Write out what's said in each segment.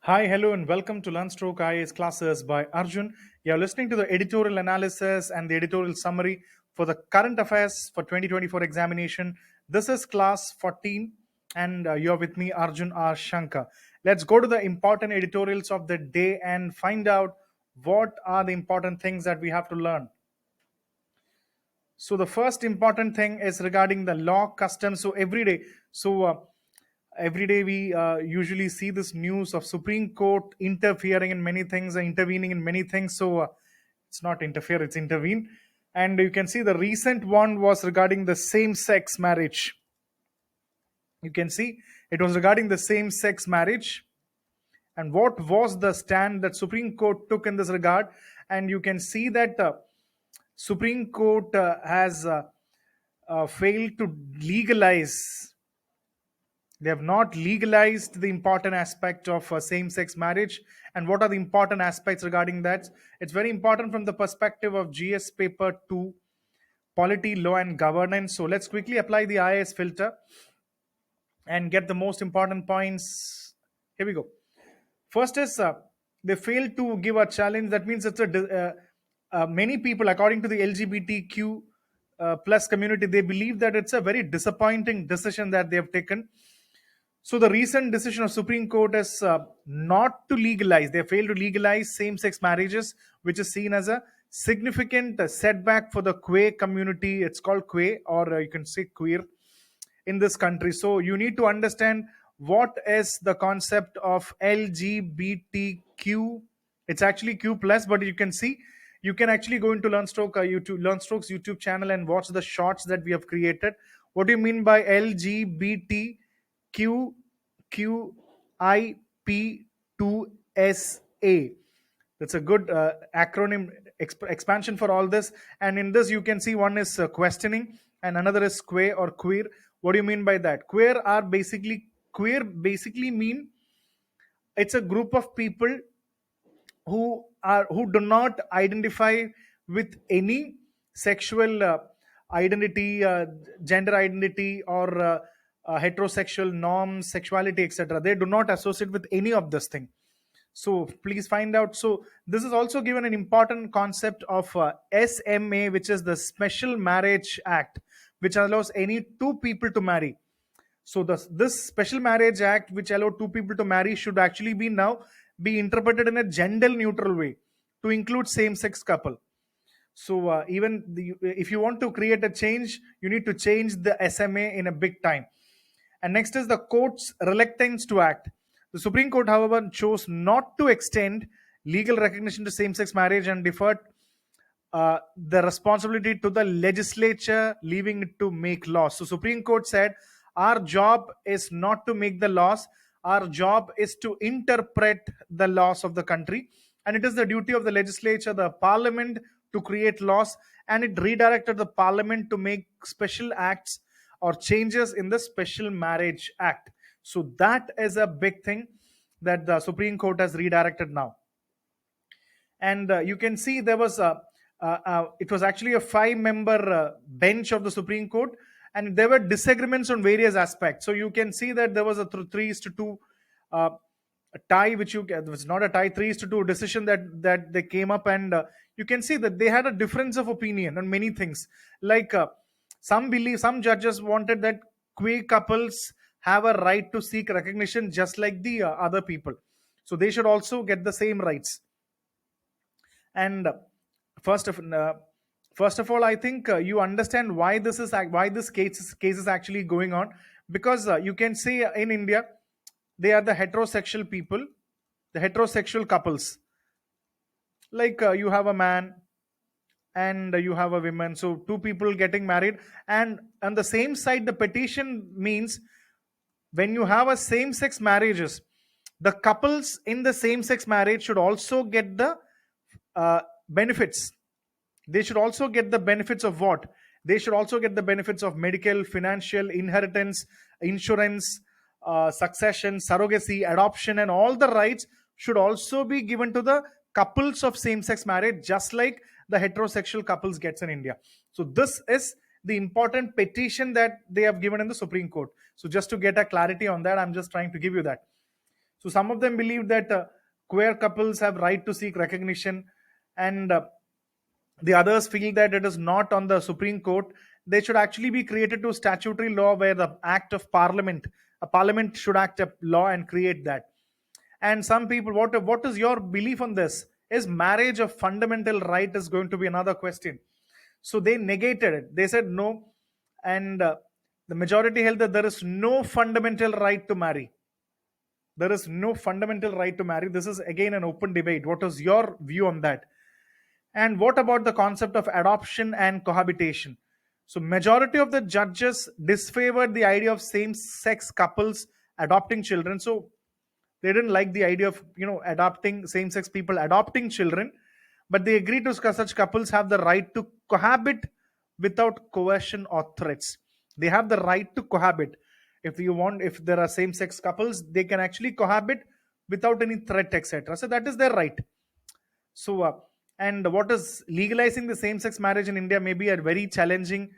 Hi, hello, and welcome to LearnStroke IAS classes by Arjun. You're listening to the editorial analysis and the editorial summary for the current affairs for 2024 examination. This is class 14, and you're with me, Arjun R. Shankar. Let's go to the important editorials of the day and find out what are the important things that we have to learn. So the first important thing is regarding the law customs. So every day we usually see this news of Supreme Court interfering in many things, intervening in many things. It's not interfere, it's intervene. And you can see the recent one was regarding the same-sex marriage. You can see it was regarding the same-sex marriage. And what was the stand that Supreme Court took in this regard? And you can see that Supreme Court has failed to legalize. They have not legalized the important aspect of same-sex marriage. And what are the important aspects regarding that? It's very important from the perspective of GS paper 2, polity, law and governance. So let's quickly apply the IAS filter and get the most important points. Here we go. First is they failed to give a challenge. That means many people, according to the LGBTQ plus community, they believe that it's a very disappointing decision that they have taken. So the recent decision of Supreme Court is not to legalize. They failed to legalize same-sex marriages, which is seen as a significant setback for the queer community. It's called queer, or you can say queer, in this country. So you need to understand what is the concept of LGBTQ. It's actually Q plus, but you can see you can actually go into LearnStroke's YouTube channel and watch the shorts that we have created. What do you mean by LGBTQ? QQIP2SA. That's a good acronym expansion for all this. And in this, you can see one is questioning and another is queer or queer. What do you mean by that? Queer basically mean it's a group of people who do not identify with any sexual identity, gender identity, or heterosexual norms, sexuality, etc. They do not associate with any of this thing. So please find out. So this is also given an important concept of SMA, which is the Special Marriage Act, which allows any two people to marry. So this Special Marriage Act, which allowed two people to marry, should actually be interpreted in a gender neutral way to include same-sex couple. So if you want to create a change, you need to change the SMA in a big time. And next is the court's reluctance to act. The Supreme Court, however, chose not to extend legal recognition to same-sex marriage and deferred the responsibility to the legislature, leaving it to make laws. So Supreme Court said, our job is not to make the laws. Our job is to interpret the laws of the country. And it is the duty of the legislature, the parliament, to create laws. And it redirected the parliament to make special acts or changes in the Special Marriage Act. So that is a big thing that the Supreme Court has redirected now. And you can see there was it was actually a 5-member bench of the Supreme Court, and there were disagreements on various aspects. So you can see that there was a 3:2 a tie, which it was not a tie, 3:2 decision that they came up, and you can see that they had a difference of opinion on many things. Like some judges wanted that queer couples have a right to seek recognition just like the other people, so they should also get the same rights. And first of all, I think you understand why this case is actually going on, because you can say in India they are the heterosexual people, the heterosexual couples. Like you have a man and you have a woman, so two people getting married, and on the same side the petition means when you have a same-sex marriages, the couples in the same-sex marriage should also get the benefits. They should also get the benefits of what? They should also get the benefits of medical, financial, inheritance, insurance, succession, surrogacy, adoption, and all the rights should also be given to the couples of same-sex marriage, just like the heterosexual couples gets in India. So this is the important petition that they have given in the Supreme Court. So just to get a clarity on that, I'm just trying to give you that. So some of them believe that queer couples have right to seek recognition, and the others feel that it is not on the Supreme Court. They should actually be created to statutory law, where the act of parliament, a parliament should act a law and create that. And some people, what is your belief on this? Is marriage a fundamental right? Is going to be another question. So they negated it. They said no, and the majority held that there is no fundamental right to marry. There is no fundamental right to marry. This is again an open debate. What is your view on that? And what about the concept of adoption and cohabitation? So majority of the judges disfavored the idea of same-sex couples adopting children. So they didn't like the idea of adopting same-sex people adopting children, but they agreed to such couples have the right to cohabit without coercion or threats. They have the right to cohabit. If there are same-sex couples, they can actually cohabit without any threat, etc. So that is their right. So, and what is legalizing the same-sex marriage in India may be a very challenging.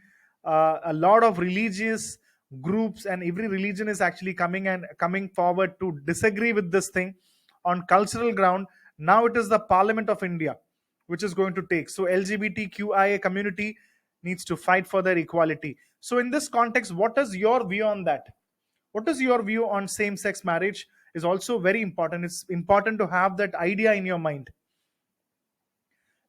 A lot of religious groups and every religion is actually coming forward to disagree with this thing on cultural ground. Now it is the Parliament of India which is going to take. So LGBTQIA community needs to fight for their equality. So in this context, what is your view on that? What is your view on same-sex marriage? Is also very important. It's important to have that idea in your mind.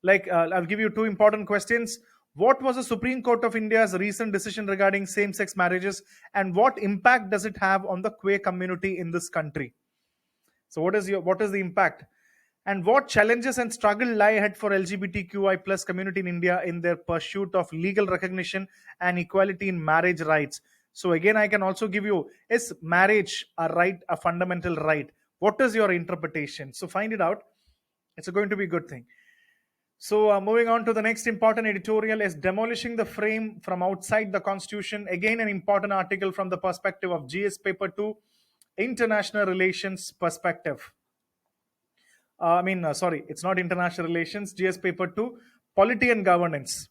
Like, I'll give you two important questions. What was the Supreme Court of India's recent decision regarding same-sex marriages, and what impact does it have on the queer community in this country? So what is the impact? And what challenges and struggle lie ahead for LGBTQI plus community in India in their pursuit of legal recognition and equality in marriage rights? So again, I can also give you, is marriage a right, a fundamental right? What is your interpretation? So find it out. It's going to be a good thing. So moving on to the next important editorial is demolishing the frame from outside the constitution. Again, an important article from the perspective of GS paper 2, international relations perspective. Sorry, it's not international relations, GS paper 2, polity and governance.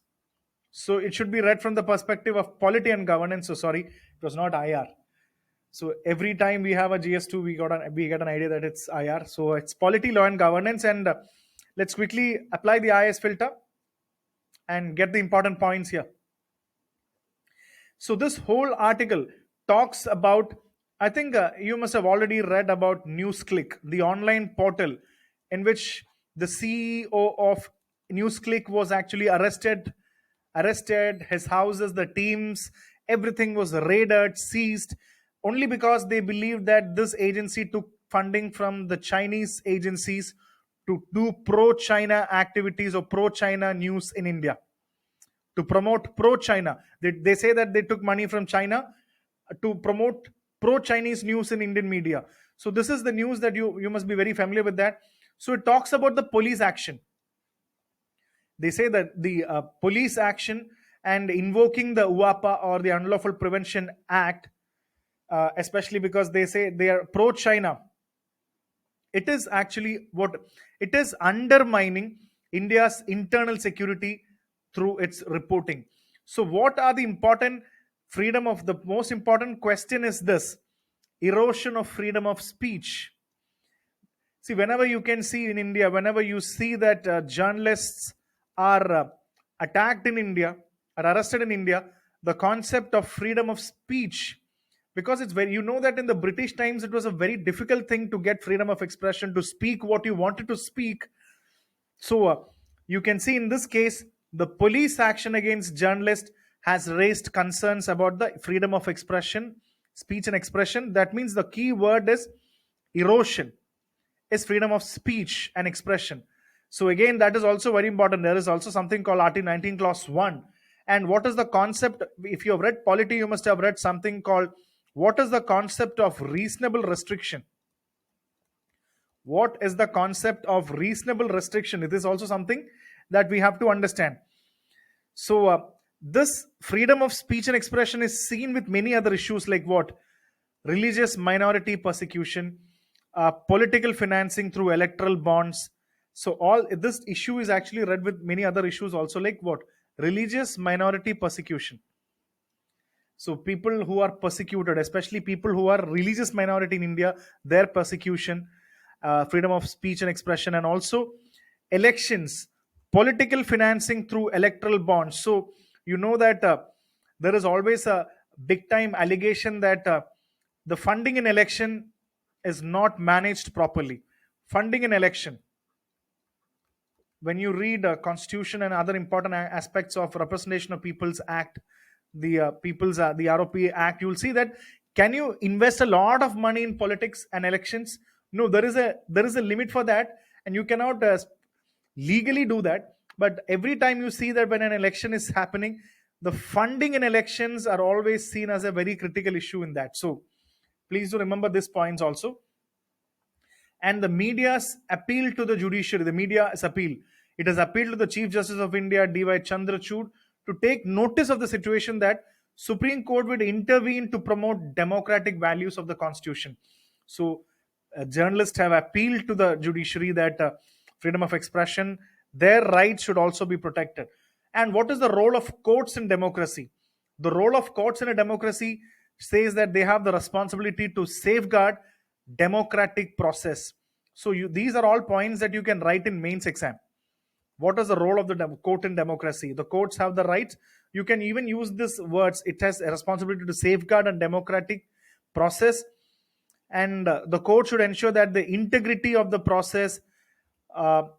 So it should be read from the perspective of polity and governance. So sorry, it was not IR. So every time we have a GS2, we get an idea that it's IR. So it's polity, law and governance. And let's quickly apply the IAS filter and get the important points here. So this whole article talks about, I think you must have already read about NewsClick, the online portal in which the CEO of NewsClick was actually arrested, his houses, the teams, everything was raided, seized, only because they believed that this agency took funding from the Chinese agencies to do pro-China activities or pro-China news in India, to promote pro-China. They say that they took money from China to promote pro-Chinese news in Indian media. So this is the news that you must be very familiar with that. So it talks about the police action. They say that the police action and invoking the UAPA or the Unlawful Prevention Act, especially because they say they are pro-China. It is actually it is undermining India's internal security through its reporting. So what are the important freedom of the most important question is this: erosion of freedom of speech. See, whenever you can see in India, whenever you see that journalists are attacked in India, are arrested in India, the concept of freedom of speech, because it's very, that in the British times, it was a very difficult thing to get freedom of expression, to speak what you wanted to speak. So you can see in this case, the police action against journalists has raised concerns about the freedom of expression, speech and expression. That means the key word is erosion, is freedom of speech and expression. So again, that is also very important. There is also something called Article 19 Clause 1. And what is the concept? If you have read polity, you must have read something called, what is the concept of reasonable restriction? What is the concept of reasonable restriction? It is also something that we have to understand. So this freedom of speech and expression is seen with many other issues like what? Religious minority persecution, political financing through electoral bonds. So all this issue is actually read with many other issues also like what? Religious minority persecution. So people who are persecuted, especially people who are religious minority in India, their persecution, freedom of speech and expression, and also elections, political financing through electoral bonds. So you know that there is always a big time allegation that the funding in election is not managed properly. Funding in election, when you read constitution and other important aspects of representation of people's act, the ROP act, you'll see that can you invest a lot of money in politics and elections? No, there is a limit for that, and you cannot legally do that. But every time you see that when an election is happening, the funding in elections are always seen as a very critical issue in that. So please do remember these points also. And the media's appeal to the judiciary, the media's appeal, it has appealed to the Chief Justice of India, D.Y. Chandrachud, to take notice of the situation that Supreme Court would intervene to promote democratic values of the Constitution. So journalists have appealed to the judiciary that freedom of expression, their rights should also be protected. And what is the role of courts in democracy? The role of courts in a democracy says that they have the responsibility to safeguard democratic process. So these are all points that you can write in mains exam. What is the role of the court in democracy? The courts have the rights. You can even use these words. It has a responsibility to safeguard a democratic process, and the court should ensure that the integrity of the process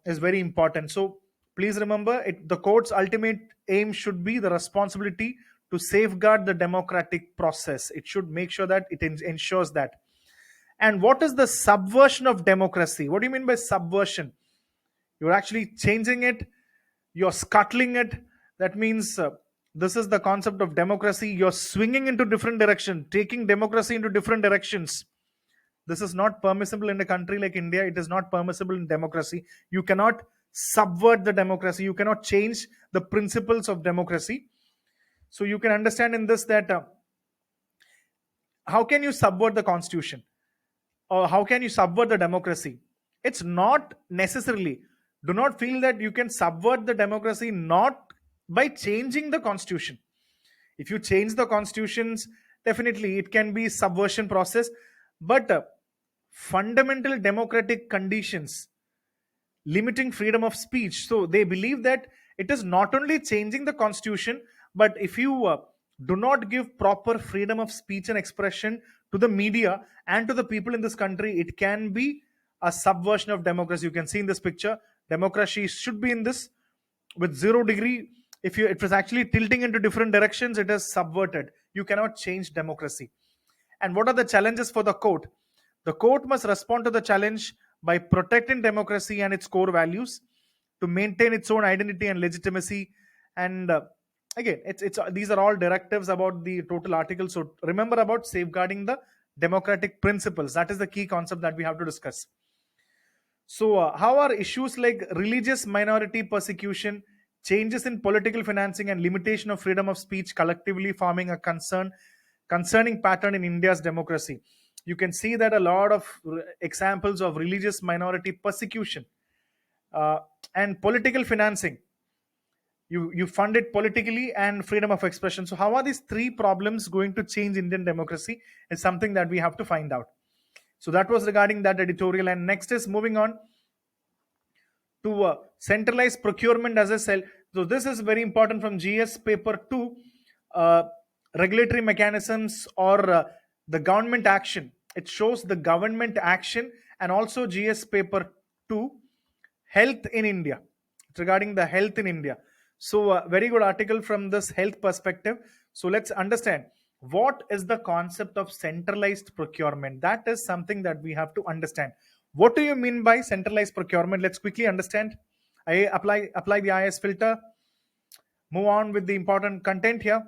is very important. So please remember, the court's ultimate aim should be the responsibility to safeguard the democratic process. It should make sure that it ensures that. And what is the subversion of democracy? What do you mean by subversion? You're actually changing it, you're scuttling it. That means this is the concept of democracy. You're swinging into different direction, taking democracy into different directions. This is not permissible in a country like India. It is not permissible in democracy. You cannot subvert the democracy. You cannot change the principles of democracy. So you can understand in this that how can you subvert the constitution, or how can you subvert the democracy? It's not necessarily. Do not feel that you can subvert the democracy not by changing the constitution. If you change the constitutions, definitely it can be subversion process. But fundamental democratic conditions limiting freedom of speech. So they believe that it is not only changing the constitution, but if you do not give proper freedom of speech and expression to the media and to the people in this country, it can be a subversion of democracy. You can see in this picture, democracy should be in this with 0 degree. If it was actually tilting into different directions, it is subverted. You cannot change democracy. And what are the challenges for the court? The court must respond to the challenge by protecting democracy and its core values, to maintain its own identity and legitimacy. And again, it's these are all directives about the total article. So remember about safeguarding the democratic principles. That is the key concept that we have to discuss. So how are issues like religious minority persecution, changes in political financing, and limitation of freedom of speech collectively forming a concerning pattern in India's democracy? You can see that a lot of examples of religious minority persecution and political financing. You fund it politically, and freedom of expression. So how are these three problems going to change Indian democracy is something that we have to find out. So that was regarding that editorial. And next is moving on to centralized procurement as a cell. So this is very important from GS paper 2, regulatory mechanisms or the government action. It shows the government action. And also GS paper 2, health in India. It's regarding the health in India. So very good article from this health perspective. So let's understand what is the concept of centralized procurement. That is something that we have to understand. What do you mean by centralized procurement? Let's quickly understand. I apply the IAS filter. Move on with the important content here.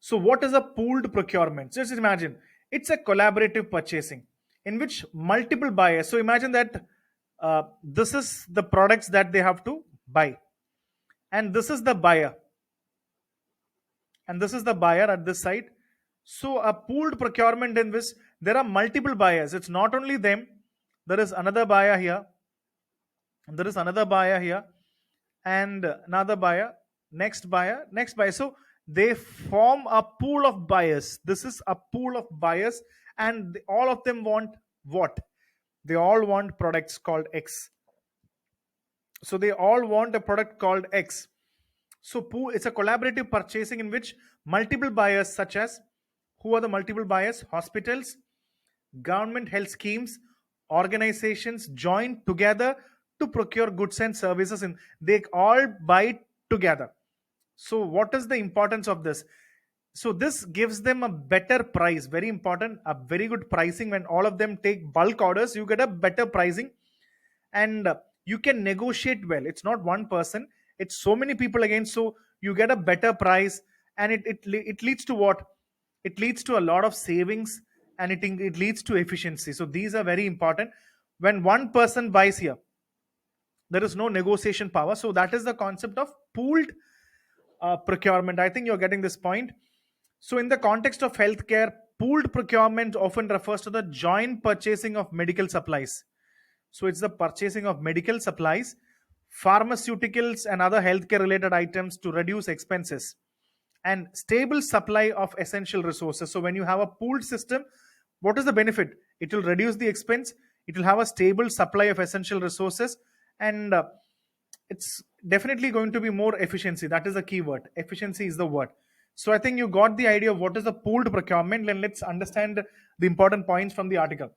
So what is a pooled procurement? Just imagine it's a collaborative purchasing in which multiple buyers. So imagine that this is the products that they have to buy, and this is the buyer, and this is the buyer at this side. So a pooled procurement in which there are multiple buyers. It's not only them. There is another buyer here. And there is another buyer here. And another buyer. Next buyer. Next buyer. So they form a pool of buyers. This is a pool of buyers, and all of them want what? They all want products called X. So they all want a product called X. So pool, it's a collaborative purchasing in which multiple buyers, such as, who are the multiple buyers? Hospitals, government health schemes, organizations join together to procure goods and services, and they all buy together. So what is the importance of this? So this gives them a better price, very important, a very good pricing. When all of them take bulk orders, you get a better pricing, and you can negotiate well. It's not one person, it's so many people again, so you get a better price. And it leads to what? It leads to a lot of savings, and it leads to efficiency. So these are very important. When one person buys here, there is no negotiation power. So that is the concept of pooled procurement. I think you're getting this point. So in the context of healthcare, pooled procurement often refers to the joint purchasing of medical supplies. So it's the purchasing of medical supplies, pharmaceuticals, and other healthcare related items to reduce expenses, and stable supply of essential resources. So when you have a pooled system, what is the benefit? It will reduce the expense, it will have a stable supply of essential resources, and it's definitely going to be more efficiency. That is the key word. Efficiency is the word. So I think you got the idea of what is the pooled procurement, and let's understand the important points from the article.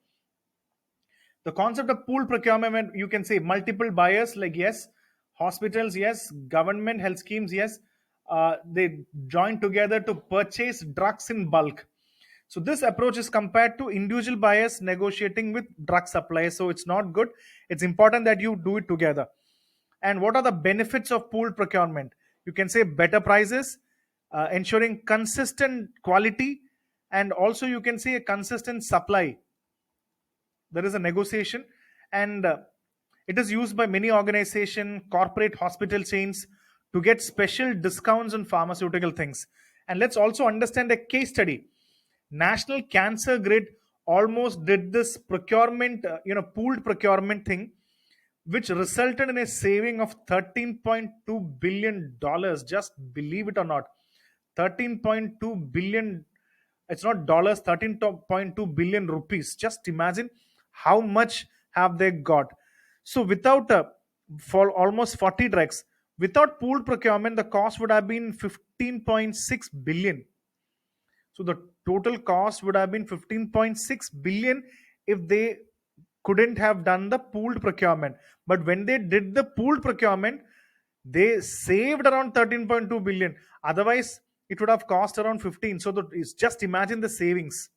The concept of pool procurement, you can say multiple buyers, like yes, hospitals, yes, government health schemes, yes, they join together to purchase drugs in bulk. So this approach is compared to individual buyers negotiating with drug suppliers. So it's not good. It's important that you do it together. And what are the benefits of pooled procurement? You can say better prices, ensuring consistent quality, and also you can say a consistent supply. There is a negotiation, and it is used by many organization, corporate, hospital chains to get special discounts on pharmaceutical things. And let's also understand a case study. National Cancer Grid almost did this procurement, pooled procurement thing, which resulted in a saving of $13.2 billion. Just believe it or not, 13.2 billion. It's not dollars, 13.2 billion rupees. Just imagine how much have they got. So without for almost 40 drugs, without pooled procurement, the cost would have been 15.6 billion. So the total cost would have been 15.6 billion if they couldn't have done the pooled procurement. But when they did the pooled procurement, they saved around 13.2 billion. Otherwise, it would have cost around 15. So just imagine the savings.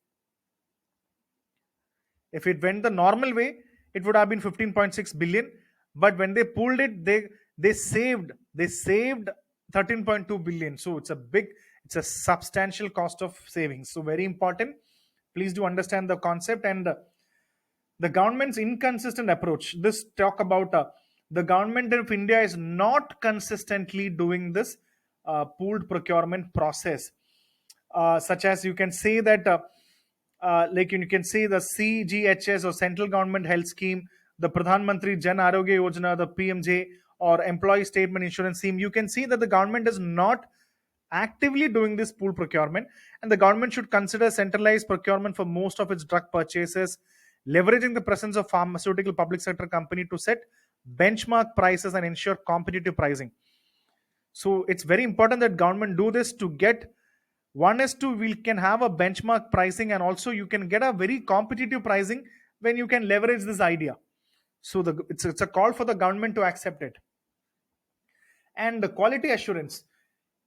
If it went the normal way, it would have been 15.6 billion. But when they pooled it, they saved 13.2 billion. So it's a substantial cost of savings. So very important. Please do understand the concept. And the government's inconsistent approach. This talk about the government of India is not consistently doing this pooled procurement process, such as you can say that like you can say the CGHS or Central Government Health Scheme, the Pradhan Mantri Jan Arogya Yojana, the PMJ, or Employee Statement Insurance Scheme. You can see that the government is not actively doing this pool procurement, and the government should consider centralized procurement for most of its drug purchases, leveraging the presence of pharmaceutical public sector company to set benchmark prices and ensure competitive pricing. So it's very important that government do this to get, one is to, we can have a benchmark pricing, and also you can get a very competitive pricing when you can leverage this idea. So it's a call for the government to accept it. And the quality assurance.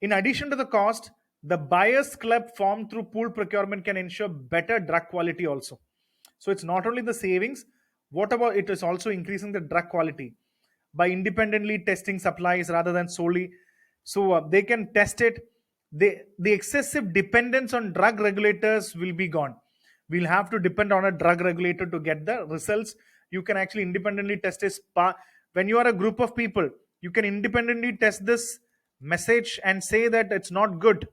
In addition to the cost, the buyers club formed through pool procurement can ensure better drug quality also. So it's not only the savings, what about it is also increasing the drug quality by independently testing supplies rather than solely. So they can test it. The excessive dependence on drug regulators will be gone. We'll have to depend on a drug regulator to get the results. You can actually independently test this. When you are a group of people, you can independently test this message and say that it's not good.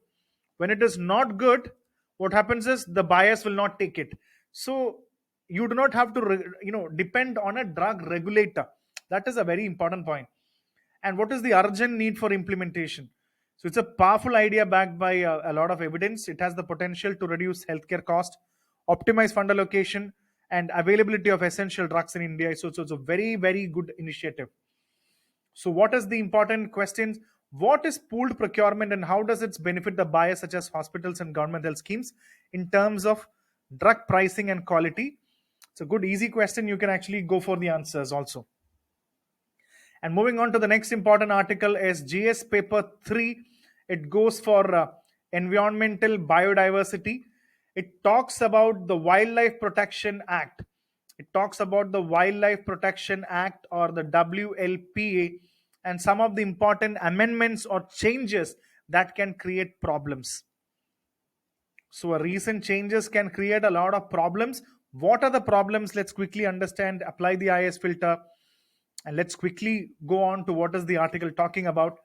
When it is not good, what happens is the buyers will not take it. So you do not have to depend on a drug regulator. That is a very important point. And what is the urgent need for implementation? So it's a powerful idea backed by a lot of evidence. It has the potential to reduce healthcare cost, optimize fund allocation, and availability of essential drugs in India. So it's a very, very good initiative. So what is the important questions? What is pooled procurement and how does it benefit the buyers such as hospitals and government health schemes in terms of drug pricing and quality? It's a good, easy question. You can actually go for the answers also. And moving on to the next important article is GS paper 3. It goes for environmental biodiversity. It talks about the Wildlife Protection Act. It talks about the Wildlife Protection Act, or the WLPA, and some of the important amendments or changes that can create problems. So recent changes can create a lot of problems. What are the problems? Let's quickly understand, apply the IAS filter, and let's quickly go on to what is the article talking about.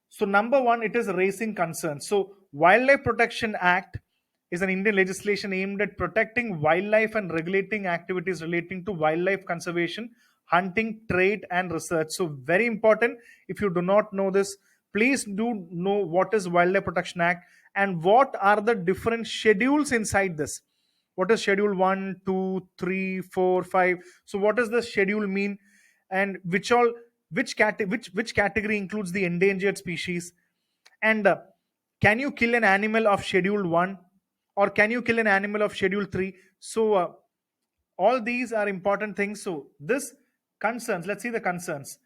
So number one, it is raising concerns. So Wildlife Protection Act is an Indian legislation aimed at protecting wildlife and regulating activities relating to wildlife conservation, hunting, trade, and research. So very important. If you do not know this, please do know what is Wildlife Protection Act and what are the different schedules inside this. What is schedule 1, 2, 3, 4, 5? So what does the schedule mean, and which category includes the endangered species, and can you kill an animal of schedule 1, or can you kill an animal of schedule 3? So all these are important things. So this concerns, let's see the concerns.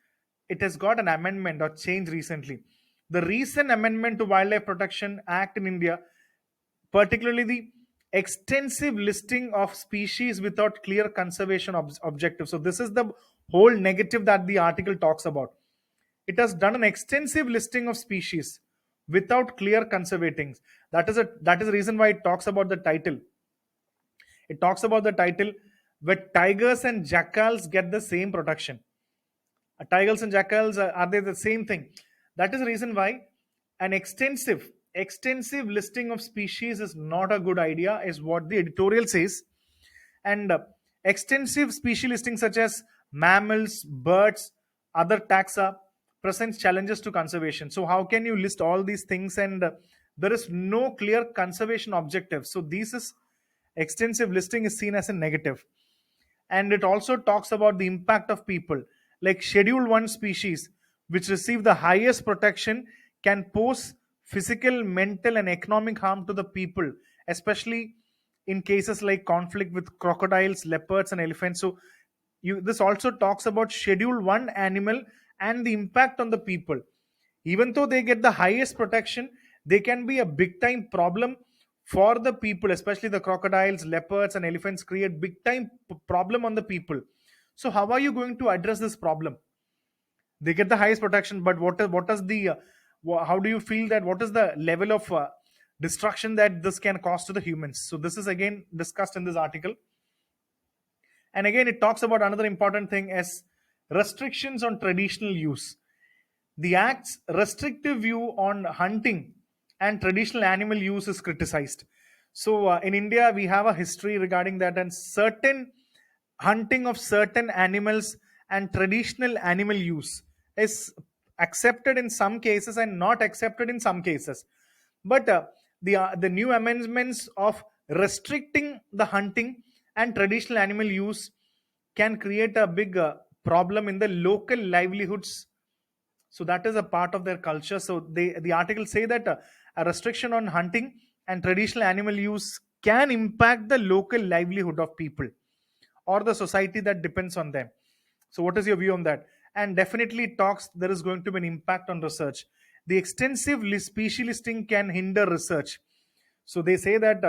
It has got an amendment or change recently. The recent amendment to Wildlife Protection Act in India, particularly the extensive listing of species without clear conservation objective. So this is the whole negative that the article talks about. It has done an extensive listing of species without clear conservating. That is the reason why it talks about the title. It talks about the title where tigers and jackals get the same protection. Tigers and jackals, are they the same thing? That is the reason why an extensive listing of species is not a good idea, is what the editorial says. And extensive species listing such as mammals, birds, other taxa presents challenges to conservation. So how can you list all these things and there is no clear conservation objective? So this is extensive listing is seen as a negative. And it also talks about the impact of people, like schedule 1 species which receive the highest protection can pose physical, mental, and economic harm to the people, especially in cases like conflict with crocodiles, leopards, and elephants. So this also talks about schedule 1 animal and the impact on the people. Even though they get the highest protection, they can be a big time problem for the people, especially the crocodiles, leopards, and elephants create big time problem on the people. So how are you going to address this problem? They get the highest protection, but what is the how do you feel that what is the level of destruction that this can cause to the humans? So this is again discussed in this article. And again it talks about another important thing as restrictions on traditional use. The act's restrictive view on hunting and traditional animal use is criticized. So in India, we have a history regarding that, and certain hunting of certain animals and traditional animal use is accepted in some cases and not accepted in some cases. But the new amendments of restricting the hunting and traditional animal use can create a big problem in the local livelihoods. So that is a part of their culture. So the article say that a restriction on hunting and traditional animal use can impact the local livelihood of people or the society that depends on them. So what is your view on that? And definitely it talks there is going to be an impact on research. The extensive species listing can hinder research. So they say that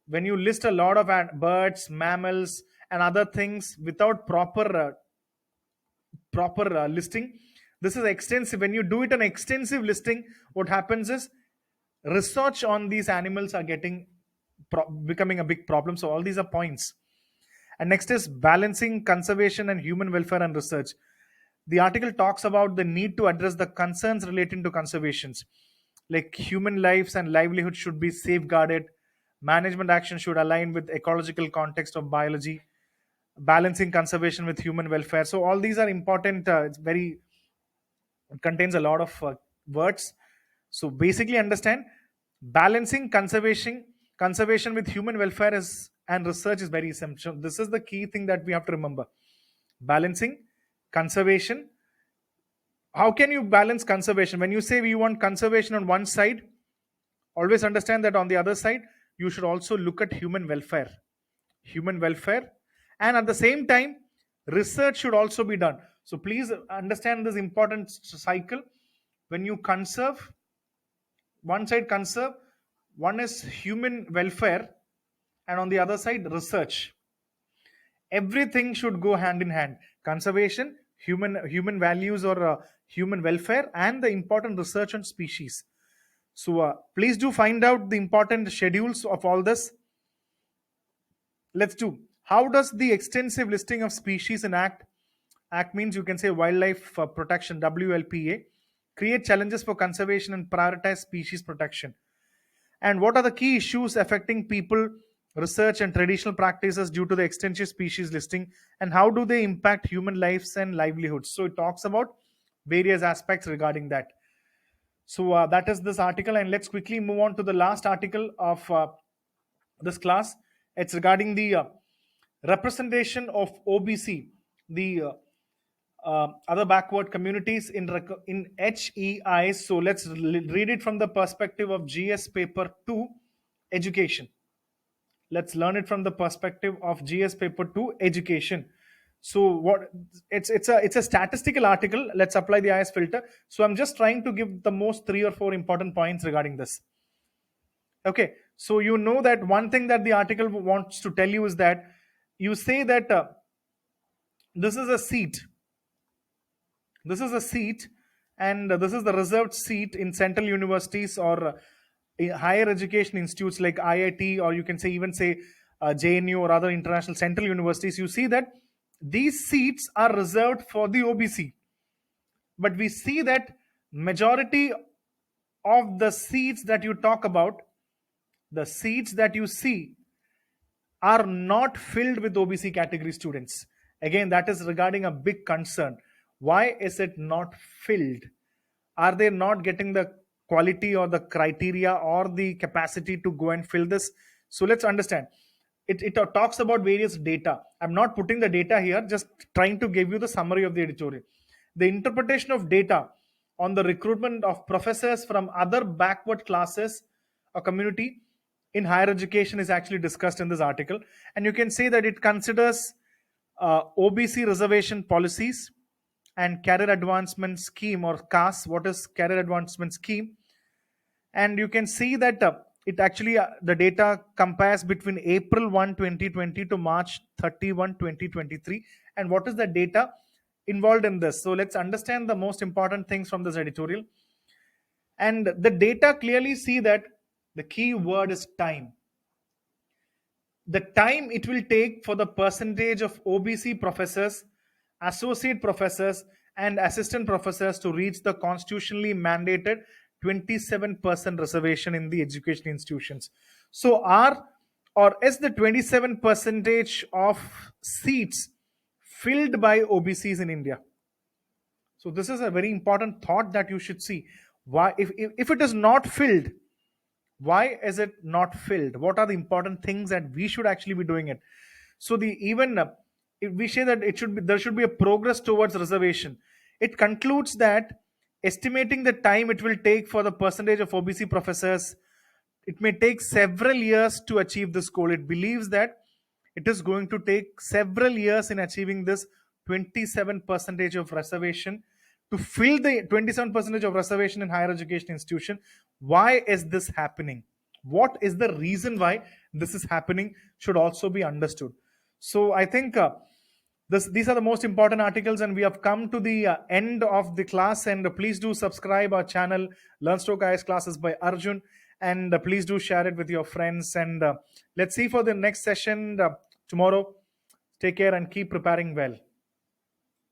when you list a lot of birds, mammals, and other things without proper listing, this is extensive. When you do it an extensive listing, what happens is research on these animals are becoming a big problem. So all these are points. And next is balancing conservation and human welfare and research. The article talks about the need to address the concerns relating to conservations, like human lives and livelihood should be safeguarded, management action should align with ecological context of biology, balancing conservation with human welfare. So all these are important. It contains a lot of words. So basically understand, balancing conservation with human welfare is and research is very essential. This is the key thing that we have to remember. Balancing conservation. How can you balance conservation? When you say we want conservation on one side, always understand that on the other side, you should also look at human welfare. Human welfare. And at the same time, research should also be done. So please understand this important cycle. When you conserve, one side conserve, one is human welfare, and on the other side, research. Everything should go hand in hand. Conservation, human values or human welfare, and the important research on species. So please do find out the important schedules of all this. Let's do. How does the extensive listing of species in Act means you can say Wildlife Protection, WLPA, create challenges for conservation and prioritize species protection? And what are the key issues affecting people, research, and traditional practices due to the extensive species listing? And how do they impact human lives and livelihoods? So it talks about various aspects regarding that. So that is this article. And let's quickly move on to the last article of this class. It's regarding the representation of OBC, the other backward communities in HEI. So let's read it from the perspective of GS paper 2, education. Let's learn it from the perspective of GS paper 2, education. So what it's a statistical article. Let's apply the IAS filter. So I'm just trying to give the most 3 or 4 important points regarding this. Okay, so you know that one thing that the article wants to tell you is that you say that this is a seat. This is a seat, and this is the reserved seat in central universities or higher education institutes like IIT, or you can say even say JNU or other international central universities. You see that these seats are reserved for the OBC, but we see that majority of the seats that you talk about, the seats that you see, are not filled with OBC category students. Again, that is regarding a big concern. Why is it not filled? Are they not getting the quality or the criteria or the capacity to go and fill this? So let's understand. It talks about various data. I'm not putting the data here, just trying to give you the summary of the editorial. The interpretation of data on the recruitment of professors from other backward classes or community in higher education is actually discussed in this article. And you can say that it considers OBC reservation policies and career advancement scheme, or CAS. What is career advancement scheme? And you can see that it actually the data compares between April 1 2020 to March 31 2023. And what is the data involved in this? So let's understand the most important things from this editorial. And the data clearly see that the key word is time. The time it will take for the percentage of OBC professors, associate professors, and assistant professors to reach the constitutionally mandated 27% reservation in the education institutions. So is the 27% of seats filled by OBCs in India? So this is a very important thought that you should see. Why, if it is not filled, why is it not filled? What are the important things that we should actually be doing it? So if we say that there should be a progress towards reservation. It concludes that estimating the time it will take for the percentage of OBC professors, it may take several years to achieve this goal. It believes that it is going to take several years in achieving this 27% of reservation, to fill the 27% of reservation in higher education institution. Why is this happening? What is the reason why this is happening should also be understood. So I think these are the most important articles, and we have come to the end of the class. And please do subscribe our channel, LearnStroke IAS classes by Arjun, and please do share it with your friends. And let's see for the next session tomorrow. Take care and keep preparing well.